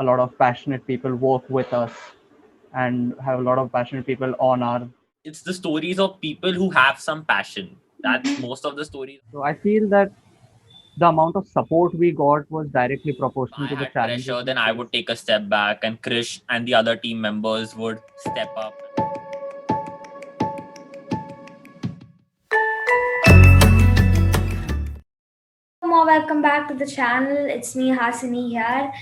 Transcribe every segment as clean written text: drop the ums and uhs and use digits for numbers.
a lot of passionate people work with us and have a lot of passionate people on our. It's the stories of people who have some passion. That's most of the stories. So I feel that the amount of support we got was directly proportional I to the had challenges pressure, we then I would faced. take a step back, and Krish and the other team members would step up. More welcome back to the channel. It's me, Hasini here.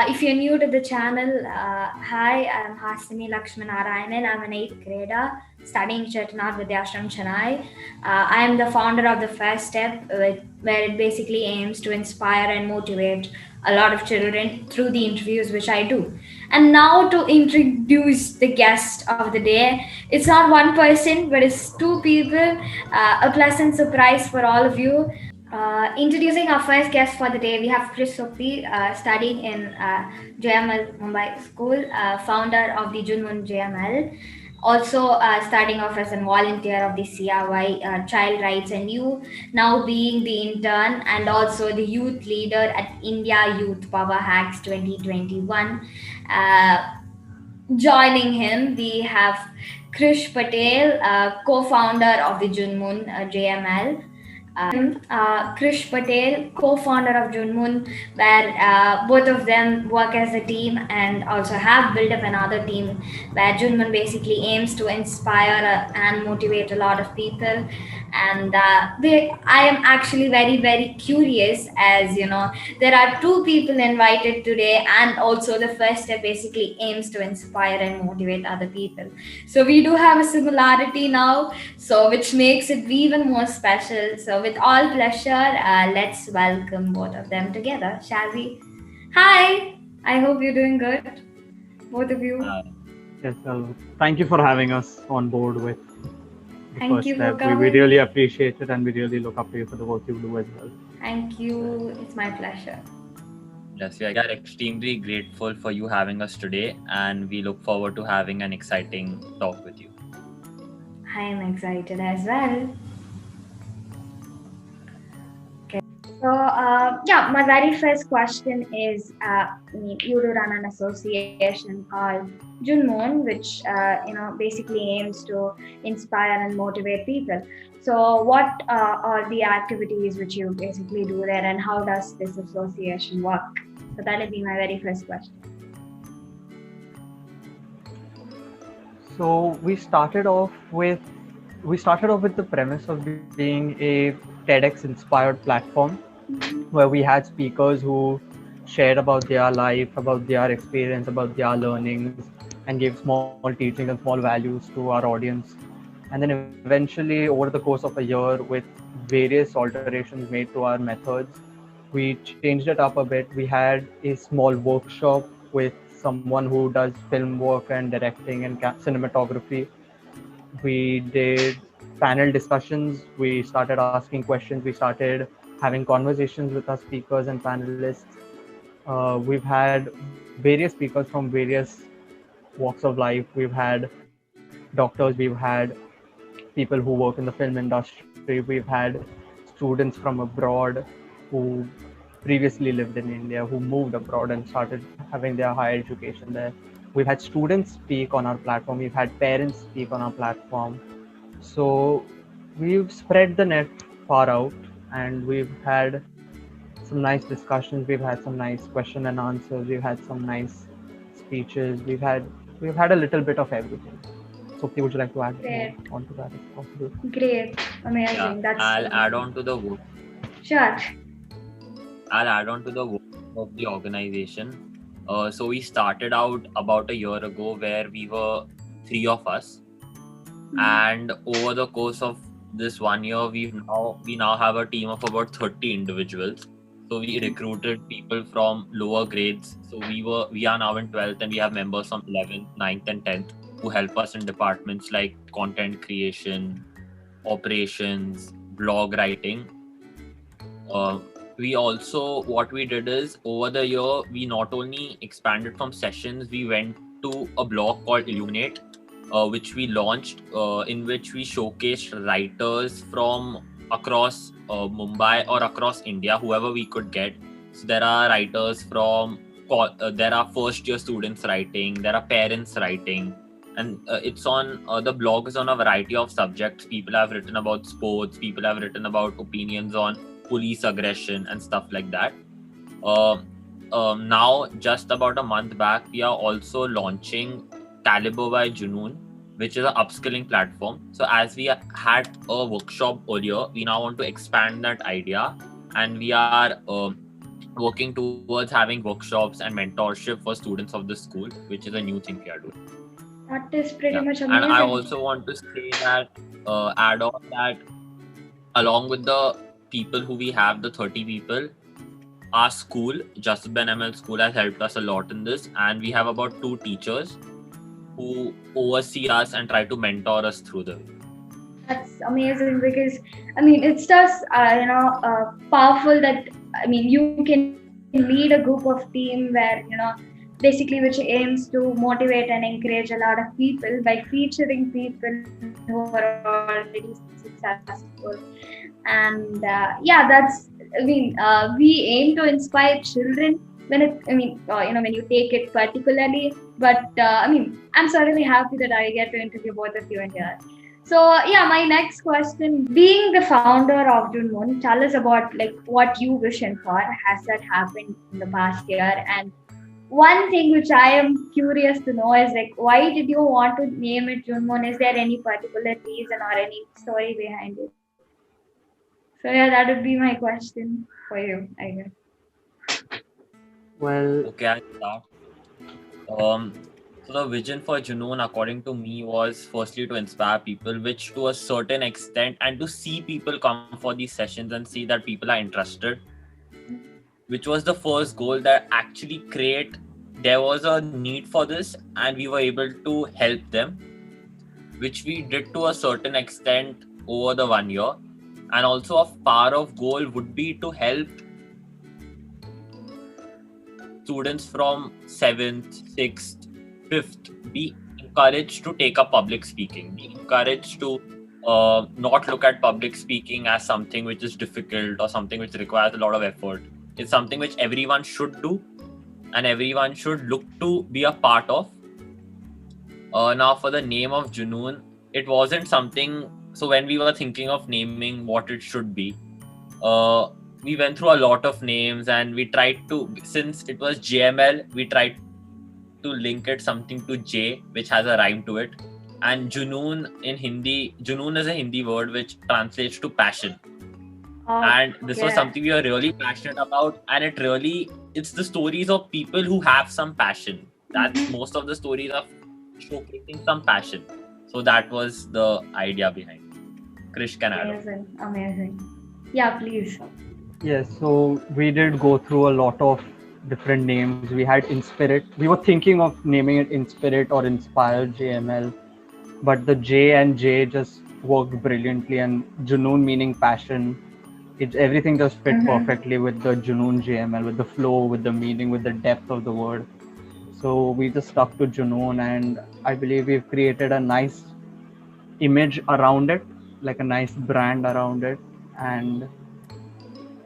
If you're new to the channel, hi, I'm Hasini Lakshminarayanan. I'm an 8th grader studying Chettinad Vidyashram, Chennai. I am the founder of the First Step, where it basically aims to inspire and motivate a lot of children through the interviews which I do. And now to introduce the guest of the day, it's not one person, but it's two people. A pleasant surprise for all of you. Introducing our first guest for the day, we have Krish Sobti, studying in JML Mumbai School, founder of the Junoon JML, also starting off as a volunteer of the CRY Child Rights and You, now being the intern and also the youth leader at India Youth Power Hacks 2021. Joining him, we have Krish Patel, co-founder of the Junoon JML. Krish Patel, co-founder of Junoon, where both of them work as a team and also have built up another team where Junoon basically aims to inspire and motivate a lot of people. And I am actually very, very curious, as you know, there are two people invited today, and also the first step basically aims to inspire and motivate other people. So we do have a similarity now, so which makes it even more special. So with all pleasure, let's welcome both of them together, shall we? Hi, I hope you're doing good, both of you. Yes, well, thank you for having us on board with the Thank First you for Step. We coming. really appreciate it and we really look up to you for the work you do as well. Thank you. It's my pleasure. Yes, we are extremely grateful for you having us today, and we look forward to having an exciting talk with you. I am excited as well. Okay. So, yeah, my very first question is, you do run an association called Junoon, which basically aims to inspire and motivate people. So, what are the activities which you basically do there, and how does this association work? So that will be my very first question. So we started off with the premise of being a TEDx inspired platform where we had speakers who shared about their life, about their experience, about their learnings, and gave small teachings and small values to our audience. And then eventually, over the course of a year, with various alterations made to our methods, we changed it up a bit. We had a small workshop with someone who does film work and directing and cinematography. We did panel discussions. We started asking questions. We started having conversations with our speakers and panelists. We've had various speakers from various walks of life. We've had doctors. We've had people who work in the film industry. We've had students from abroad who previously lived in India, who moved abroad and started having their higher education there. We've had students speak on our platform. We've had parents speak on our platform. So we've spread the net far out, and we've had some nice discussions. We've had some nice question and answers. We've had some nice speeches. We've had a little bit of everything. Sopti, would you like to add more onto that if possible? Great, amazing. Yeah, That's I'll add on to the work. Sure. I'll add on to the work of the organization. So we started out about a year ago where we were 3 of us, and over the course of this 1 year, we now have a team of about 30 individuals. So we recruited people from lower grades. So we are now in 12th, and we have members from 11th, 9th, and 10th who help us in departments like content creation, operations, blog writing. We also, what we did is, over the year, we not only expanded from sessions, we went to a blog called Illuminate, which we launched, in which we showcased writers from across Mumbai or across India, whoever we could get. So there are writers from there are first year students writing, there are parents writing, and it's on the blog is on a variety of subjects. People have written about sports, people have written about opinions on police aggression and stuff like that. uh, Now, just about a month back, we are also launching Caliber by Junoon, which is an upskilling platform. So as we had a workshop earlier, we now want to expand that idea, and we are working towards having workshops and mentorship for students of the school, which is a new thing we are doing. That is pretty Yeah, much and I amazing. also want to say that add on that along with the people who we have, the 30 people, our school, Just Ben ML School, has helped us a lot in this, and we have about 2 teachers who oversee us and try to mentor us through the way. That's amazing because it's just powerful that you can lead a group of team where basically which aims to motivate and encourage a lot of people by featuring people who are already successful. And we aim to inspire children when when you take it particularly. But I'm certainly happy that I get to interview both of you in here. So yeah, my next question: being the founder of Junoon, tell us about like what you vision for. Has that happened in the past year? And one thing which I am curious to know is like, why did you want to name it Junoon? Is there any particular reason or any story behind it? So yeah, that would be my question for you, I guess. Well, Okay, I'll start. Um, so the vision for Junoon, according to me, was firstly to inspire people, which to a certain extent, and to see people come for these sessions and see that people are interested, which was the first goal, that actually create. There was a need for this, and we were able to help them, which we did to a certain extent over the 1 year. And also, a far of goal would be to help students from 7th, 6th, 5th be encouraged to take up public speaking, be encouraged to not look at public speaking as something which is difficult or something which requires a lot of effort. It's something which everyone should do and everyone should look to be a part of. Now, for the name of Junoon, it wasn't something. So, when we were thinking of naming what it should be, uh, we went through a lot of names and we tried to, since it was JML, we tried to link it something to J, which has a rhyme to it. And Junoon in Hindi, Junoon is a Hindi word which translates to passion. And this was Okay. something we were really passionate about, and it's the stories of people who have some passion. That's most of the stories of showcasing some passion. So that was the idea behind it. Krish can add on. Amazing. Yeah, please. yes, so we did go through a lot of different names. We had Inspirit. We were thinking of naming it Inspirit or Inspire JML, but the J and J just worked brilliantly, and Junoon meaning passion. Everything just fit perfectly with the Junoon JML, with the flow, with the meaning, with the depth of the word. So we just stuck to Junoon, and I believe we've created a nice image around it, like a nice brand around it. And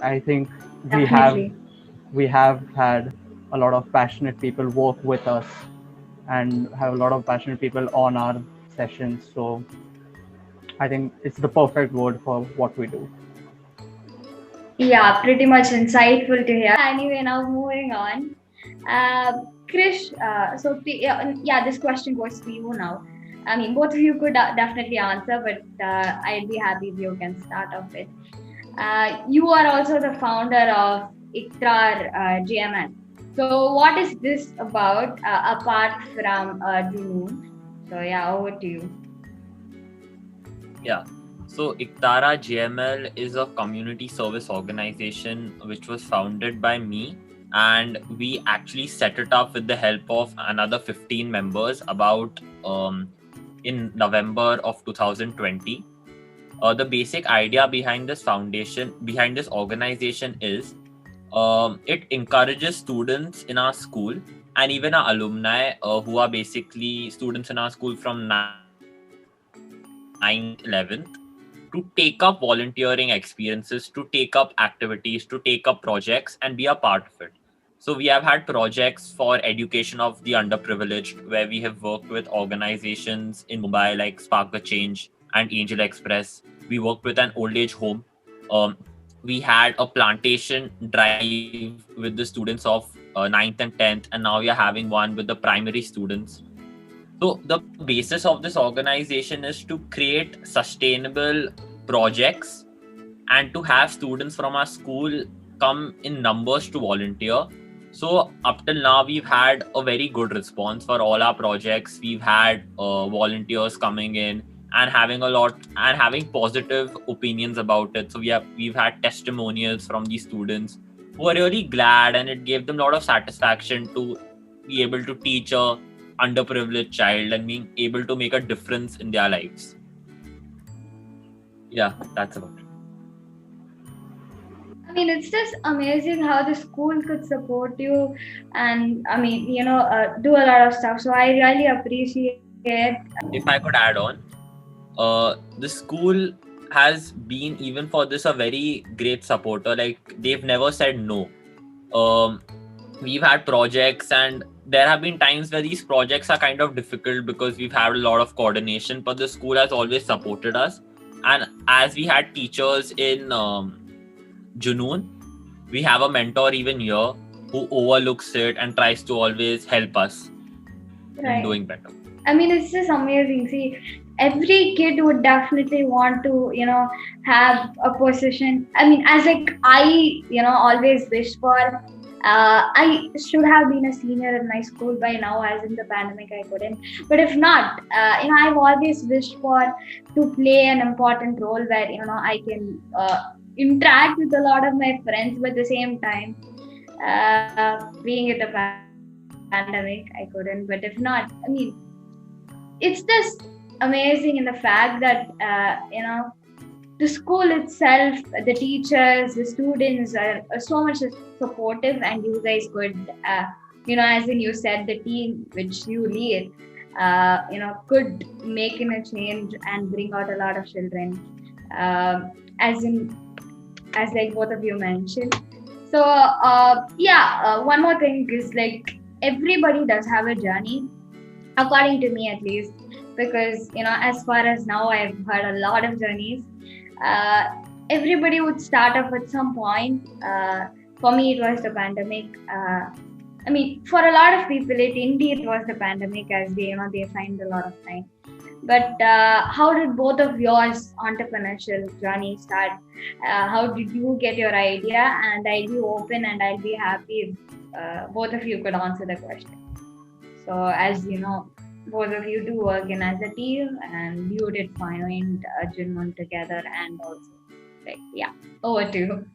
I think we have Definitely. we have had a lot of passionate people work with us and have a lot of passionate people on our sessions. So I think it's the perfect word for what we do. Yeah, pretty much insightful to hear. Anyway, now moving on. Krish, yeah, this question goes to you now. Both of you could definitely answer, but I'd be happy if you can start off with. You are also the founder of Ektara GMN. So, what is this about apart from Junoon? So, yeah, over to you. Yeah. So Ektara GML is a community service organization which was founded by me, and we actually set it up with the help of another 15 members about in November of 2020. The basic idea behind this organization is it encourages students in our school and even our alumni who are basically students in our school from 9th, 11th, to take up volunteering experiences, to take up activities, to take up projects and be a part of it. So we have had projects for education of the underprivileged, where we have worked with organizations in Mumbai like Spark the Change and Angel Express. We worked with an old age home. Um, we had a plantation drive with the students of 9th and 10th, and now we are having one with the primary students. So the basis of this organization is to create sustainable projects and to have students from our school come in numbers to volunteer. So up till now, we've had a very good response for all our projects. We've had volunteers coming in and having positive opinions about it. So we've had testimonials from these students who are really glad, and it gave them a lot of satisfaction to be able to teach a underprivileged child and being able to make a difference in their lives. Yeah, that's about it. I mean, it's just amazing how the school could support you and, I mean, do a lot of stuff. So I really appreciate. If I could add on, the school has been, even for this, a very great supporter. Like, they've never said no. We've had projects, and there have been times where these projects are kind of difficult because we've had a lot of coordination, but the school has always supported us. And as we had teachers in Junoon, we have a mentor even here who overlooks it and tries to always help us in doing better. I mean, it's just amazing. See, every kid would definitely want to, have a position. I mean, as like I, always wish for. I should have been a senior in my school by now. As in the pandemic, I couldn't. But if not, I've always wished for to play an important role where I can interact with a lot of my friends, but at the same time, being at the pandemic, I couldn't. But if not, I mean, it's just amazing in the fact that the school itself, the teachers, the students are so much supportive, and you guys could as in you said, the team which you lead could make a change and bring out a lot of children, as like both of you mentioned. So one more thing is, like, everybody does have a journey, according to me at least, because as far as now, I've heard a lot of journeys. Everybody would start off at some point. For me, it was the pandemic. I mean, for a lot of people, it indeed was the pandemic, as they find a lot of time. But how did both of yours entrepreneurial journey start? How did you get your idea? And I'll be open and I'll be happy if both of you could answer the question. So, as you know, both of you do work in as a team, and you did find Junoon together, and also, like, over to you.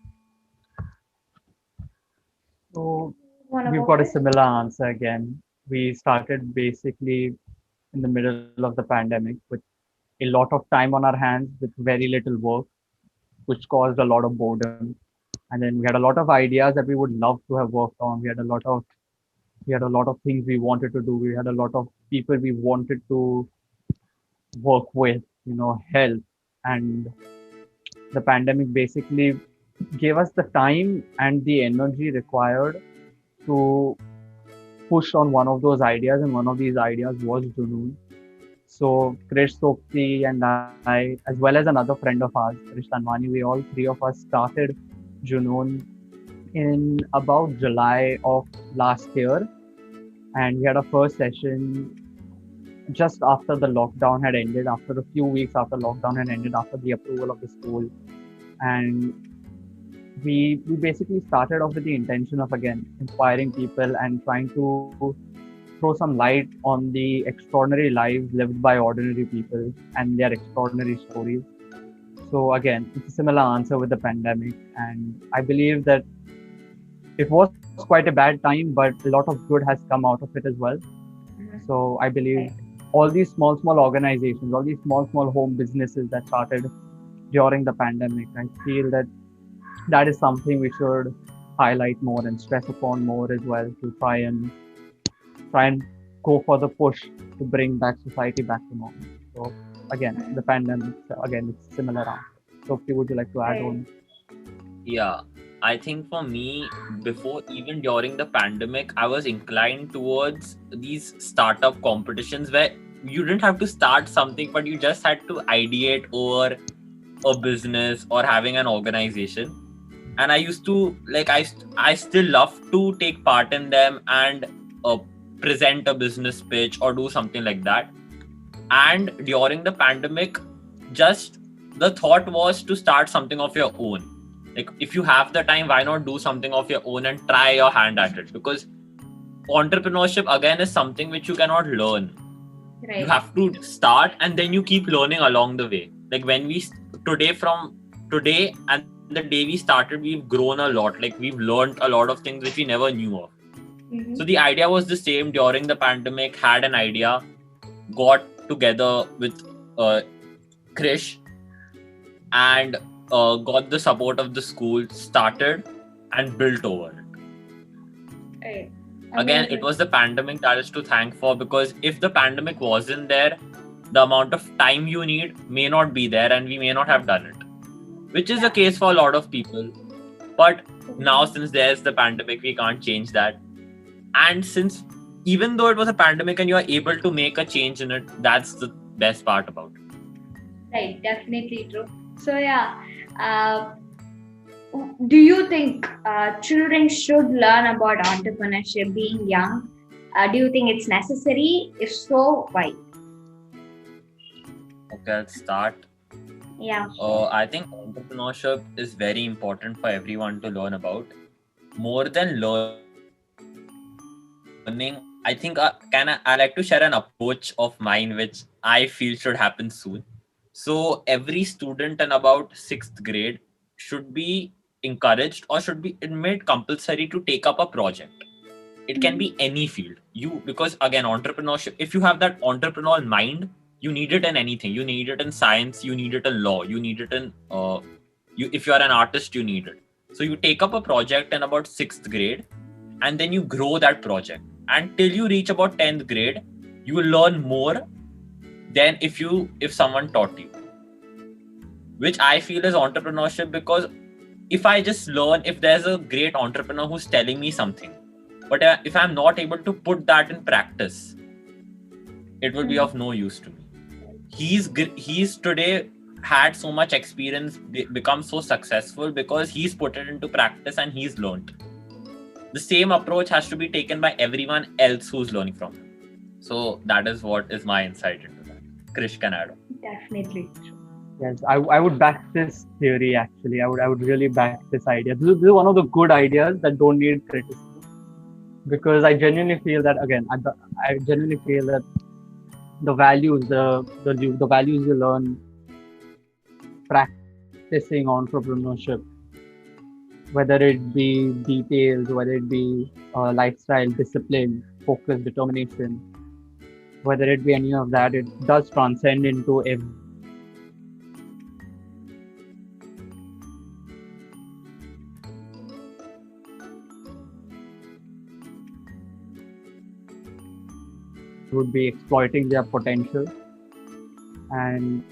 So we've got a similar answer again. We started basically in the middle of the pandemic with a lot of time on our hands with very little work, which caused a lot of boredom. And then we had a lot of ideas that we would love to have worked on. We had a lot of things we wanted to do. We had a lot of people we wanted to work with, help. And the pandemic basically gave us the time and the energy required to push on one of those ideas, and one of these ideas was Junoon. So Krish Sobti and I, as well as another friend of ours, Krish Tanwani, we all three of us started Junoon in about July of last year, and we had a first session just after the lockdown had ended, after a few weeks after lockdown had ended, after the approval of the school. And we basically started off with the intention of, again, inspiring people and trying to throw some light on the extraordinary lives lived by ordinary people and their extraordinary stories. So again, it's a similar answer with the pandemic, and I believe that it was quite a bad time, but a lot of good has come out of it as well. So I believe all these small organizations, all these small home businesses that started during the pandemic, I feel that is something we should highlight more and stress upon more as well, to try and go for the push to bring back society back to normal. So again, the pandemic, again, it's similar answer. So would you like to add on? Yeah. I think for me, before even during the pandemic, I was inclined towards these startup competitions where you didn't have to start something, but you just had to ideate over a business or having an organization. And I used to I still love to take part in them and present a business pitch or do something like that. And during the pandemic, just the thought was to start something of your own. Like, if you have the time, why not do something of your own and try your hand at it? Because entrepreneurship again is something which you cannot learn. Right. You have to start and then you keep learning along the way. Like, when we from today and the day we started, we've grown a lot. Like, we've learned a lot of things which we never knew of. Mm-hmm. So the idea was the same during the pandemic. Had an idea, got together with Krish, and got the support of the school, started and built over it. Right. Again, it was the pandemic that is to thank for, because if the pandemic wasn't there, the amount of time you need may not be there and we may not have done it, which is the case for a lot of people. But now, since there's the pandemic, we can't change that. And since even though it was a pandemic and you are able to make a change in it, that's the best part about it. Right, definitely true. So do you think children should learn about entrepreneurship being young? Do you think it's necessary? If so, why? Okay, let's start. Yeah. I think entrepreneurship is very important for everyone to learn about. More than learning, I think I like to share an approach of mine which I feel should happen soon. So every student in about 6th grade should be encouraged or should be made compulsory to take up a project. It can be any field. Because again, entrepreneurship, if you have that entrepreneurial mind, you need it in anything. You need it in science, you need it in law, you need it in if you are an artist, you need it. So you take up a project in about 6th grade and then you grow that project. And till you reach about 10th grade, you will learn more than if someone taught you. Which I feel is entrepreneurship, because if I just learn, if there's a great entrepreneur who's telling me something, but if I'm not able to put that in practice, it will be of no use to me. He's today had so much experience, become so successful because he's put it into practice and he's learned. The same approach has to be taken by everyone else who's learning from him. So that is what is my insight into that. Krish can add on. Definitely. Yes, I would back this theory actually. I would really back this idea. This is one of the good ideas that don't need criticism, because I genuinely feel that, again, I genuinely feel that the values you learn practicing entrepreneurship, whether it be details, whether it be lifestyle, discipline, focus, determination, whether it be any of that, it does transcend into would be exploiting their potential. And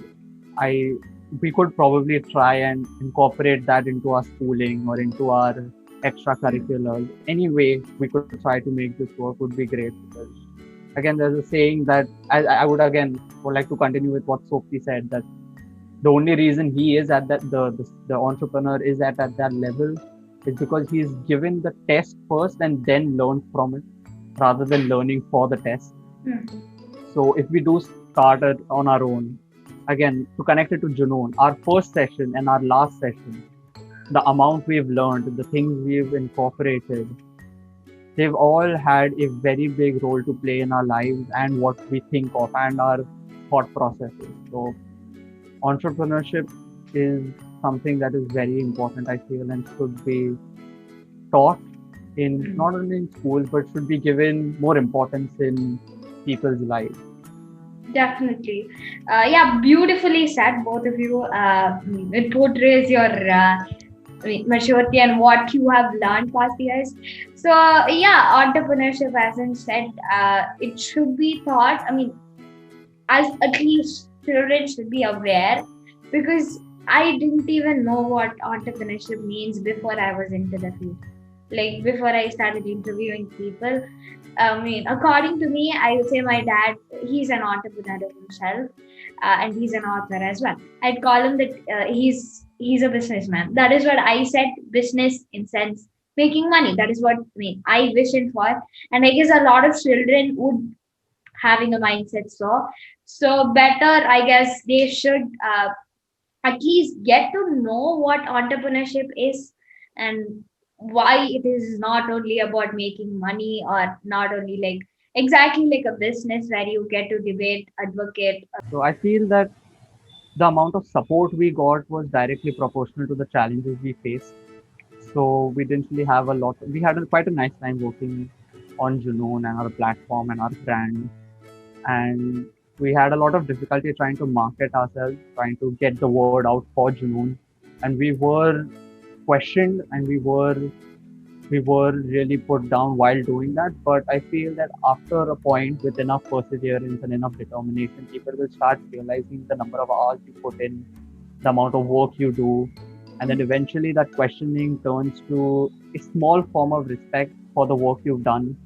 we could probably try and incorporate that into our schooling or into our extracurriculars. Any way we could try to make this work would be great, because again, there's a saying that I would like to continue with what Sobti said, that the only reason he is at that the entrepreneur is at that level is because he's given the test first and then learned from it, rather than learning for the test. So if we do start it on our own, again, to connect it to Junoon, our first session and our last session, the amount we've learned, the things we've incorporated, they've all had a very big role to play in our lives and what we think of and our thought processes. So entrepreneurship is something that is very important, I feel, and should be taught in not only in schools, but should be given more importance in people's lives. Definitely. Beautifully said, both of you. It portrays your maturity and what you have learned past years. So entrepreneurship, as I said, it should be taught. As at least children should be aware, because I didn't even know what entrepreneurship means before I was into the field. Like before I started interviewing people, I mean, according to me, I would say my dad, he's an entrepreneur himself, and he's an author as well. I'd call him that he's a businessman. That is what I said. Business in sense making money. That is what I vision for, and I guess a lot of children would having a mindset. So better, I guess they should at least get to know what entrepreneurship is and why it is not only about making money or not only like exactly like a business where you get to debate, advocate. So I feel that the amount of support we got was directly proportional to the challenges we faced. So we didn't really have a lot. We had quite a nice time working on Junoon and our platform and our brand, and we had a lot of difficulty trying to market ourselves, trying to get the word out for Junoon, and we were questioned and we were really put down while doing that. But I feel that after a point, with enough perseverance and enough determination, people will start realizing the number of hours you put in, the amount of work you do, and then eventually that questioning turns to a small form of respect for the work you've done,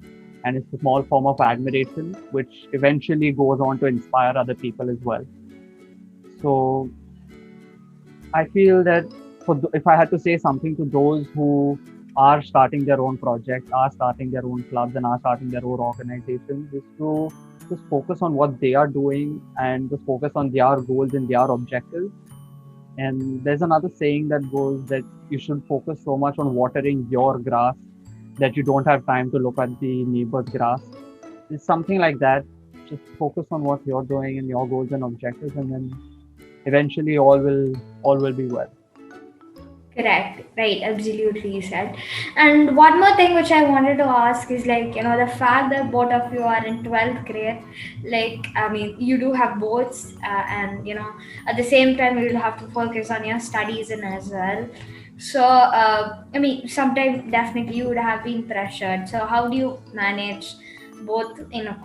and it's a small form of admiration, which eventually goes on to inspire other people as well. So I feel that if I had to say something to those who are starting their own projects, are starting their own clubs, and are starting their own organizations, is to just focus on what they are doing and just focus on their goals and their objectives. And there's another saying that goes that you should focus so much on watering your grass that you don't have time to look at the neighbor's grass. It's something like that. Just focus on what you're doing and your goals and objectives, and then eventually all will be well. Correct, right, absolutely you said. And one more thing which I wanted to ask is like, the fact that both of you are in 12th grade, like, I mean, you do have boards, and, at the same time, you will have to focus on your studies and as well. So, I mean, sometimes definitely you would have been pressured. So, how do you manage both in a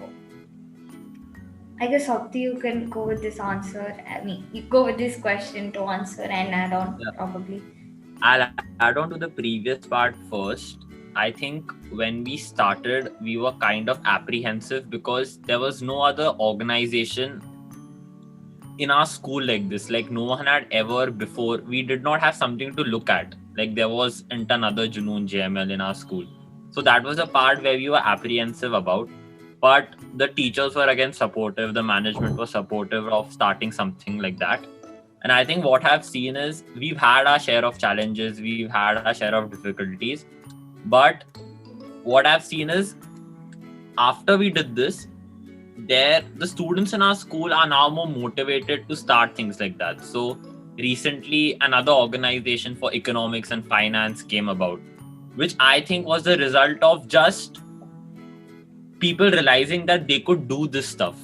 I guess Sobti, you can go with this answer. I mean, you go with this question to answer and add on Yeah. probably. I'll add on to the previous part first. I think when we started, we were kind of apprehensive because there was no other organization in our school like this. Like no one had ever before. We did not have something to look at. Like there wasn't another Junoon JML in our school. So that was a part where we were apprehensive about. But the teachers were again supportive. The management was supportive of starting something like that. And I think what I've seen is we've had our share of challenges, we've had our share of difficulties. But what I've seen is after we did this, the students in our school are now more motivated to start things like that. So recently, another organization for economics and finance came about, which I think was the result of just people realizing that they could do this stuff.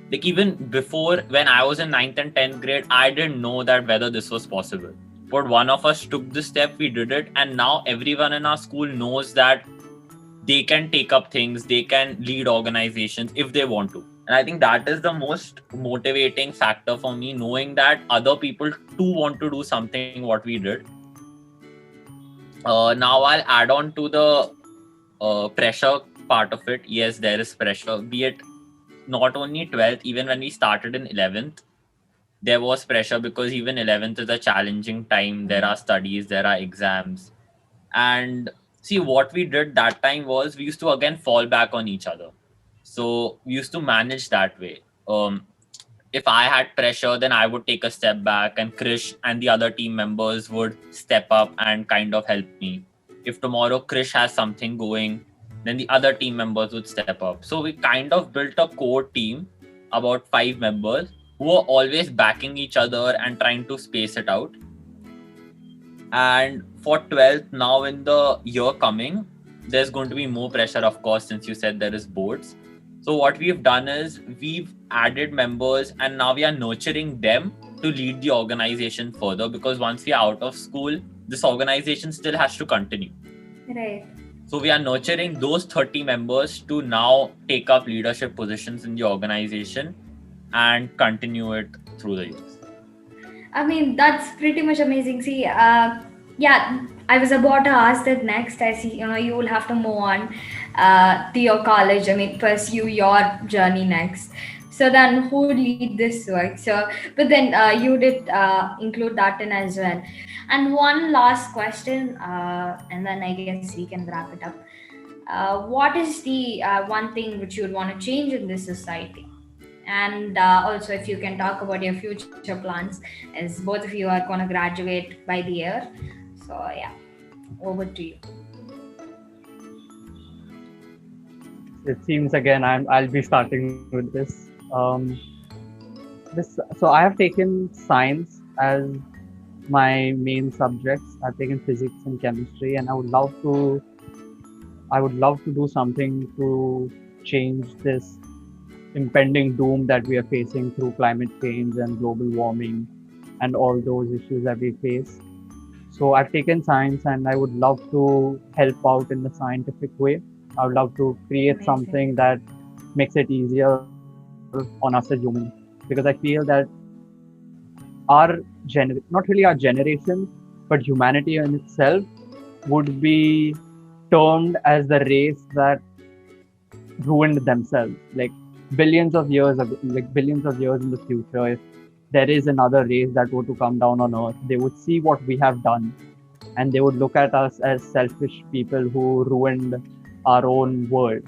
Like even before, when I was in 9th and 10th grade, I didn't know that whether this was possible. But one of us took the step, we did it, and now everyone in our school knows that they can take up things, they can lead organizations if they want to. And I think that is the most motivating factor for me, knowing that other people too want to do something what we did. Now I'll add on to the pressure part of it. Yes, there is pressure, be it not only 12th, even when we started in 11th, there was pressure because even 11th is a challenging time. There are studies, there are exams. And see, what we did that time was we used to again fall back on each other. So we used to manage that way. If I had pressure, then I would take a step back, and Krish and the other team members would step up and kind of help me. If tomorrow Krish has something going, then the other team members would step up. So we kind of built a core team, about 5 members, who were always backing each other and trying to space it out. And for 12th, now in the year coming, there's going to be more pressure, of course, since you said there is boards. So what we've done is we've added members, and now we are nurturing them to lead the organization further, because once we are out of school, this organization still has to continue. Right. So we are nurturing those 30 members to now take up leadership positions in the organization and continue it through the years. I mean, that's pretty much amazing. See, yeah, I was about to ask that next. I see, you will have to move on to your college. I mean, pursue your journey next. So then, who would lead this work? So, but then you did include that in as well. And one last question, and then I guess we can wrap it up. What is the one thing which you would want to change in this society? And also, if you can talk about your future plans, as both of you are going to graduate by the year. So yeah, over to you. It seems again I'll be starting with this. So I have taken science as my main subjects. I've taken physics and chemistry, and I would love to do something to change this impending doom that we are facing through climate change and global warming and all those issues that we face. So I've taken science and I would love to help out in the scientific way. I would love to create Amazing. something that makes it easier on us as humans. Because I feel that not really our generation, but humanity in itself would be termed as the race that ruined themselves. Like billions of years ago, like billions of years in the future, if there is another race that were to come down on Earth, they would see what we have done and they would look at us as selfish people who ruined our own world.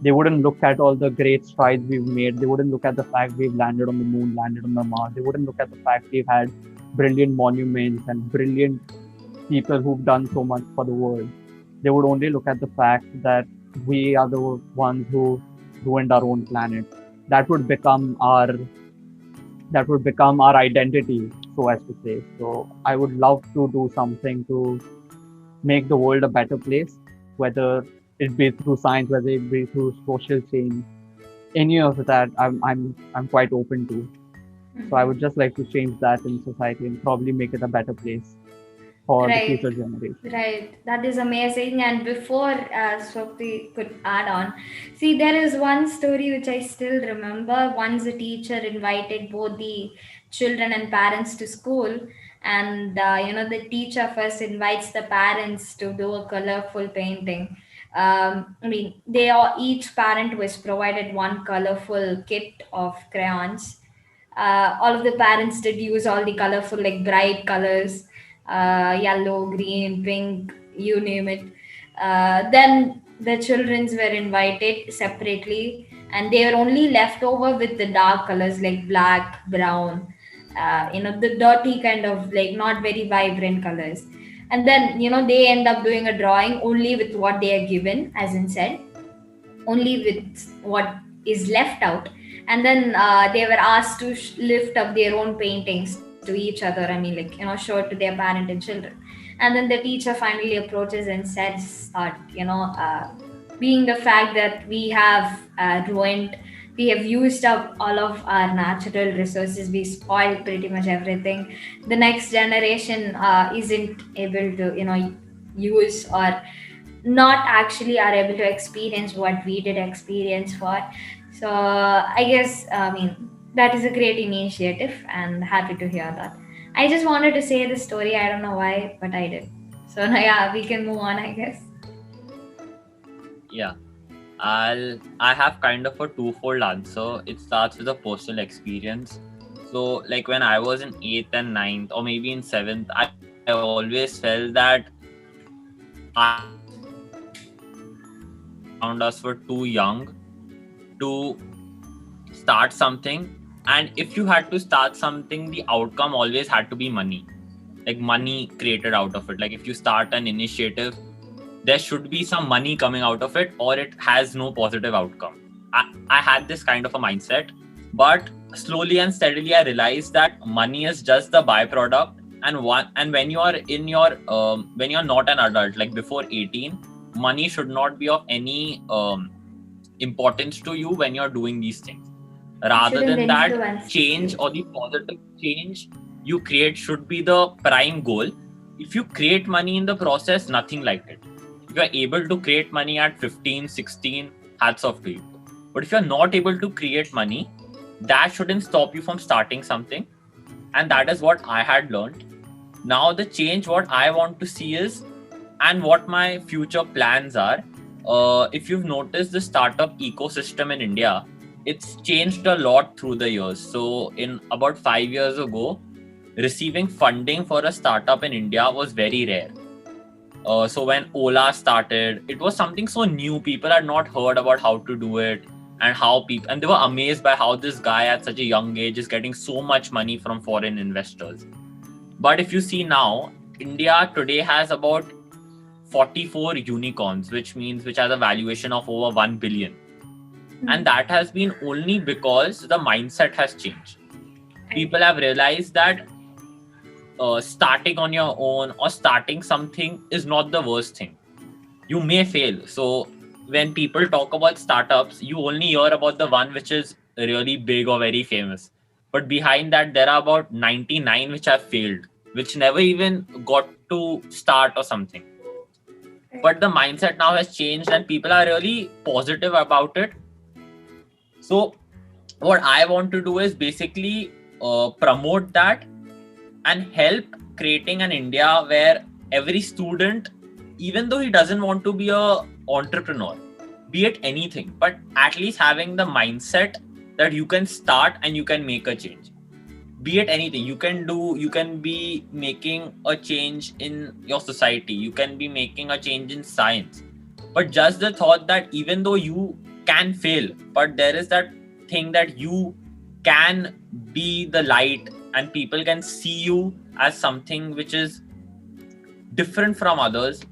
They wouldn't look at all the great strides we've made. They wouldn't look at the fact we've landed on the moon, landed on the Mars. They wouldn't look at the fact we've had brilliant monuments and brilliant people who've done so much for the world. They would only look at the fact that we are the ones who ruined our own planet. That would become our identity, so as to say. So I would love to do something to make the world a better place, whether it be through science, whether it be through social change. Any of that, I'm quite open to. So I would just like to change that in society and probably make it a better place for the Right. future generation. Right, that is amazing. And before Swapti could add on, see, there is one story which I still remember. Once a teacher invited both the children and parents to school, and the teacher first invites the parents to do a colorful painting. I mean, each parent was provided one colorful kit of crayons. All of the parents did use all the colorful, like bright colors, yellow, green, pink, you name it. Then the childrens were invited separately, and they were only left over with the dark colors like black, brown, the dirty kind of, like, not very vibrant colors. And then they end up doing a drawing only with what they are given, as in said, only with what is left out. And then they were asked to lift up their own paintings to each other. I mean, like, show it to their parent and children. And then the teacher finally approaches and says that, being the fact that we have we have used up all of our natural resources, we spoiled pretty much everything. The next generation isn't able to use, or not actually are able to experience what we did experience for. So I guess, I mean, that is a great initiative, and happy to hear that. I just wanted to say the story. I don't know why, but I did. So yeah, we can move on, I guess. Yeah, I have kind of a twofold answer. It starts with a personal experience. So like when I was in 8th and 9th, or maybe in 7th, I always felt that around us were too young to start something. And if you had to start something, the outcome always had to be money. Like money created out of it. Like if you start an initiative, there should be some money coming out of it, or it has no positive outcome. I had this kind of a mindset, but slowly and steadily I realized that money is just the byproduct. And when you are in your when you're not an adult, like before 18, money should not be of any importance to you when you're doing these things. Rather Shouldn't than that, influence change you. or the positive change you create should be the prime goal. If you create money in the process, nothing like it. If you're able to create money at 15, 16, hats off to you. But if you're not able to create money, that shouldn't stop you from starting something. and that is what I had learned. Now the change what I want to see is, and what my future plans are. If you've noticed the startup ecosystem in India, it's changed a lot through the years. So in about 5 years ago, receiving funding for a startup in India was very rare. So when Ola started, it was something so new. People had not heard about how to do it, and how people, and they were amazed by how this guy at such a young age is getting so much money from foreign investors. But if you see now, India today has about 44 unicorns, which has a valuation of over 1 billion. And that has been only because the mindset has changed. People have realized that starting on your own or starting something is not the worst thing. You may fail. So when people talk about startups, you only hear about the one which is really big or very famous. But behind that, there are about 99 which have failed, which never even got to start or something. But the mindset now has changed and people are really positive about it. So what I want to do is basically promote that and help creating an India where every student, even though he doesn't want to be a entrepreneur, be it anything, but at least having the mindset that you can start and you can make a change. Be it anything, you can be making a change in your society, you can be making a change in science. But just the thought that even though you can fail, but there is that thing that you can be the light and people can see you as something which is different from others,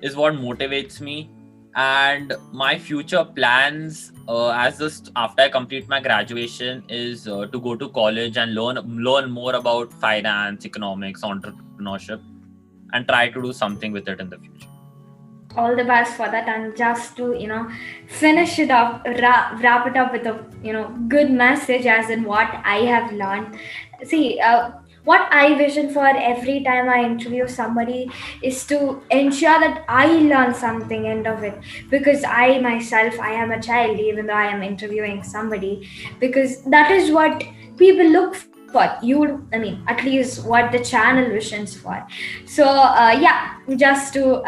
is what motivates me. And my future plans after I complete my graduation is to go to college and learn more about finance, economics, entrepreneurship, and try to do something with it in the future. All the best for that. And just to finish it up, wrap it up with a good message, as in what I have learned. See, what I vision for every time I interview somebody is to ensure that I learn something end of it, because I myself, I am a child even though I am interviewing somebody, because that is what people look for. At least what the channel visions for. So just to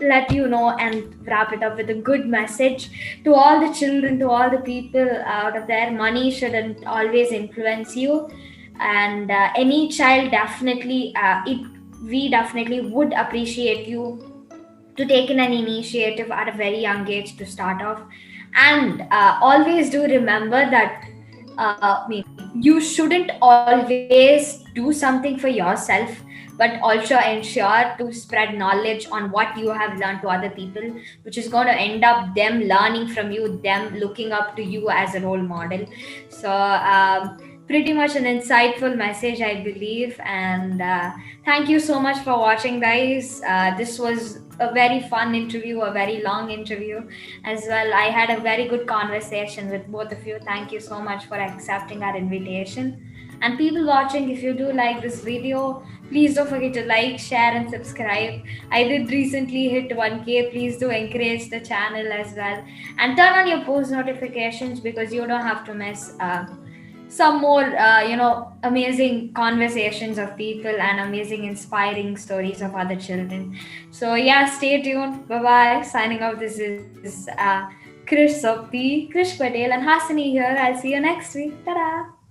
let you know and wrap it up with a good message to all the children, to all the people out of there: money shouldn't always influence you, and any child definitely we definitely would appreciate you to take in an initiative at a very young age to start off. And always do remember that you shouldn't always do something for yourself, but also ensure to spread knowledge on what you have learned to other people, which is going to end up them learning from you, them looking up to you as a role model. So pretty much an insightful message, I believe. And thank you so much for watching, guys. This was a very fun interview, a very long interview as well. I had a very good conversation with both of you. Thank you so much for accepting our invitation. And people watching, if you do like this video, please don't forget to like, share and subscribe. I did recently hit 1K. Please do encourage the channel as well, and turn on your post notifications, because you don't have to miss some more amazing conversations of people and amazing inspiring stories of other children. So stay tuned. Bye bye. Signing off. This is Krish Sobti, Krish Patel and Hasini here. I'll see you next week. Ta-da.